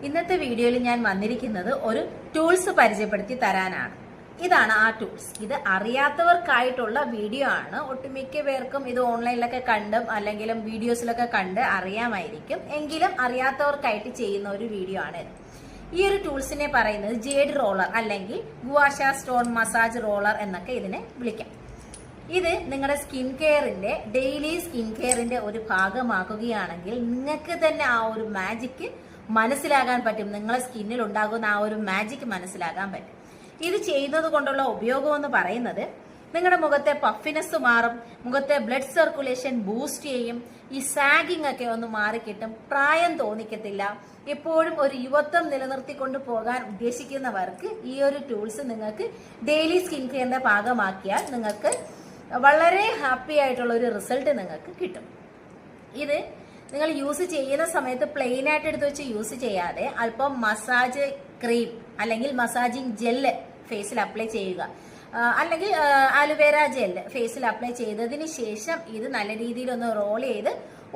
ഇന്നത്തെ വീഡിയോയിൽ ഞാൻ വന്നിരിക്കുന്നത് ഒരു ടൂൾസ് പരിചയപ്പെടുത്തി തരാനാണ്. ഇതാണ് ആ ടൂൾസ്. ഇത് അറിയാത്തവർക്കായിട്ടുള്ള വീഡിയോ ആണ്. ഒട്ടുമിക്ക പേർക്കും ഇത് ഓൺലൈനിലൊക്കെ കണ്ടും അല്ലെങ്കിൽ വീഡിയോസിലൊക്കെ കണ്ട് അറിയാമായിരിക്കും. എങ്കിലും അറിയാത്തവർക്കായിട്ട് ചെയ്യുന്ന ഒരു വീഡിയോ ആണ് ഇത്. ഈ ഒരു ടൂൾസിനെ പറയുന്നത് ജേഡ് റോളർ അല്ലെങ്കിൽ ഗുവാഷ സ്റ്റോൺ മസാജ് റോളർ എന്നൊക്കെ ഇതിനെ വിളിക്കാം. ഇത് നിങ്ങളുടെ സ്കിൻ കെയറിന്റെ ഡെയിലി സ്കിൻ കെയറിന്റെ ഒരു ഭാഗമാക്കുകയാണെങ്കിൽ നിങ്ങൾക്ക് തന്നെ ആ ഒരു മാജിക്ക് മനസ്സിലാകാൻ പറ്റും. നിങ്ങളെ സ്കിന്നിൽ ഉണ്ടാകുന്ന ആ ഒരു മാജിക്ക് മനസ്സിലാകാൻ പറ്റും. ഇത് ചെയ്യുന്നത് കൊണ്ടുള്ള ഉപയോഗം എന്ന് പറയുന്നത് നിങ്ങളുടെ മുഖത്തെ പഫിനെസ് മാറും, മുഖത്തെ ബ്ലഡ് സർക്കുലേഷൻ ബൂസ്റ്റ് ചെയ്യും, ഈ സാഗിങ് ഒക്കെ ഒന്ന് മാറിക്കിട്ടും, പ്രായം തോന്നിക്കത്തില്ല. എപ്പോഴും ഒരു യുവത്വം നിലനിർത്തിക്കൊണ്ട് പോകാൻ ഉദ്ദേശിക്കുന്നവർക്ക് ഈ ഒരു ടൂൾസ് നിങ്ങൾക്ക് ഡെയിലി സ്കിൻ കെയറിന്റെ ഭാഗമാക്കിയാൽ നിങ്ങൾക്ക് വളരെ ഹാപ്പി ആയിട്ടുള്ള ഒരു റിസൾട്ട് നിങ്ങൾക്ക് കിട്ടും. ഇത് നിങ്ങൾ യൂസ് ചെയ്യുന്ന സമയത്ത് പ്ലെയിൻ ആയിട്ട് എടുത്ത് വെച്ച് യൂസ് ചെയ്യാതെ അല്പം മസാജ് ക്രീം അല്ലെങ്കിൽ മസാജിങ് ജെല്ല് ഫേസിൽ അപ്ലൈ ചെയ്യുക, അല്ലെങ്കിൽ ആലുവേര ജെല്ല് ഫേസിൽ അപ്ലൈ ചെയ്തതിന് ശേഷം ഇത് നല്ല രീതിയിൽ ഒന്ന് റോൾ ചെയ്ത്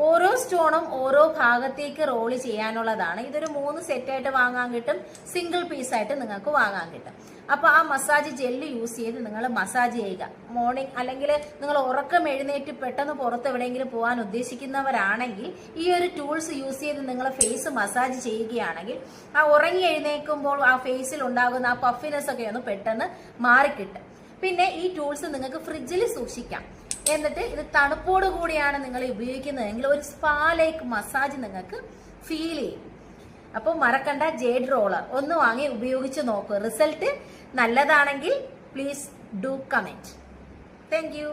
ഓരോ സ്റ്റോണും ഓരോ ഭാഗത്തേക്ക് റോൾ ചെയ്യാനുള്ളതാണ്. ഇതൊരു 3 സെറ്റായിട്ട് വാങ്ങാൻ കിട്ടും, സിംഗിൾ പീസായിട്ട് നിങ്ങൾക്ക് വാങ്ങാൻ കിട്ടും. അപ്പൊ ആ മസാജ് ജെല്ല് യൂസ് ചെയ്ത് നിങ്ങൾ മസാജ് ചെയ്യുക. മോർണിംഗ് അല്ലെങ്കിൽ നിങ്ങൾ ഉറക്കം എഴുന്നേറ്റ് പെട്ടെന്ന് പുറത്ത് എവിടെയെങ്കിലും പോകാൻ ഉദ്ദേശിക്കുന്നവരാണെങ്കിൽ ഈ ഒരു ടൂൾസ് യൂസ് ചെയ്ത് നിങ്ങൾ ഫേസ് മസാജ് ചെയ്യുകയാണെങ്കിൽ ആ ഉറങ്ങി എഴുന്നേൽക്കുമ്പോൾ ആ ഫേസിൽ ഉണ്ടാകുന്ന ആ പഫിനെസ് ഒക്കെ ഒന്ന് പെട്ടെന്ന് മാറിക്കിട്ടും. പിന്നെ ഈ ടൂൾസ് നിങ്ങൾക്ക് ഫ്രിഡ്ജിൽ സൂക്ഷിക്കാം. എന്നിട്ട് ഇത് തണുപ്പോട് കൂടിയാണ് നിങ്ങൾ ഉപയോഗിക്കുന്നതെങ്കിൽ ഒരു സ്പാ ലൈക്ക് മസാജ് നിങ്ങൾക്ക് ഫീൽ ചെയ്യും. അപ്പോൾ മറക്കണ്ട, ജേഡ് റോളർ ഒന്ന് വാങ്ങി ഉപയോഗിച്ച് നോക്കൂ. റിസൾട്ട് നല്ലതാണെങ്കിൽ please do comment. Thank you.